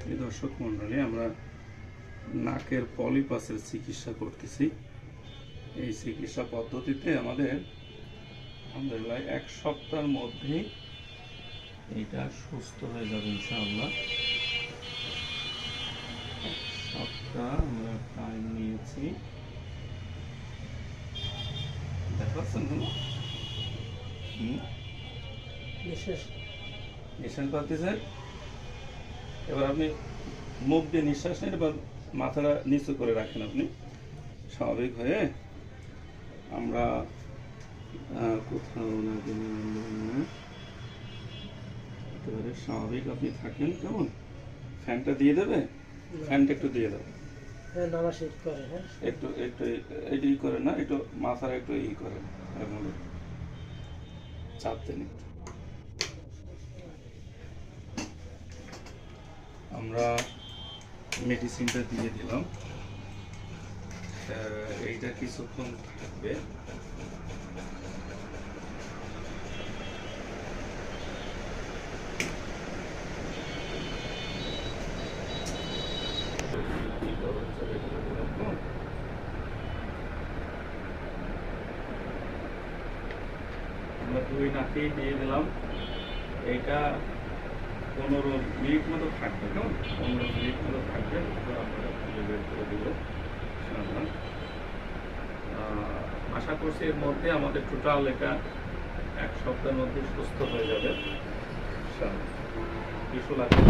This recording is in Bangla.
প্রিয় দর্শক মণ্ডলী, আমরা নাকের পলিপাসের চিকিৎসা করতেছি। এই চিকিৎসা পদ্ধতিতে আমাদের আলহামদুলিল্লাহ 1 সপ্তাহের মধ্যেই এটা সুস্থ হয়ে যাবে ইনশাআল্লাহ। 1 সপ্তাহ আমরা টাইম নিয়েছি। দেখাচ্ছেন নিঃশ্বাস পাচ্ছেন। এবার আপনি মুখ দিয়ে নিঃশ্বাস নেন, এবার মাথাটা নিচু করে রাখেন। আপনি স্বাভাবিক হয়ে আমরা কোথাও না একেবারে স্বাভাবিক আপনি থাকেন। কেমন ফ্যানটা দিয়ে দেবে? ফ্যানটা একটু দিয়ে দেবে, একটু একটু এটি করে না, একটু মাথার একটু ই করেন, চাপ দেন একটু। আমরা মেডিসিনটা দিয়ে দিলাম, এইটা কিছুক্ষণ থাকবে। আমরা 2 নাকেই দিয়ে দিলাম। এইটা 15 মিনিট মতো থাকবে। কেমন 15 মিনিট মতো থাকবে, আপনারা খুঁজে বের করে দিব। আশা করছি এর মধ্যে আমাদের টোটাল এটা 1 সপ্তাহের মধ্যে সুস্থ হয়ে যাবে। কিছু লাগবে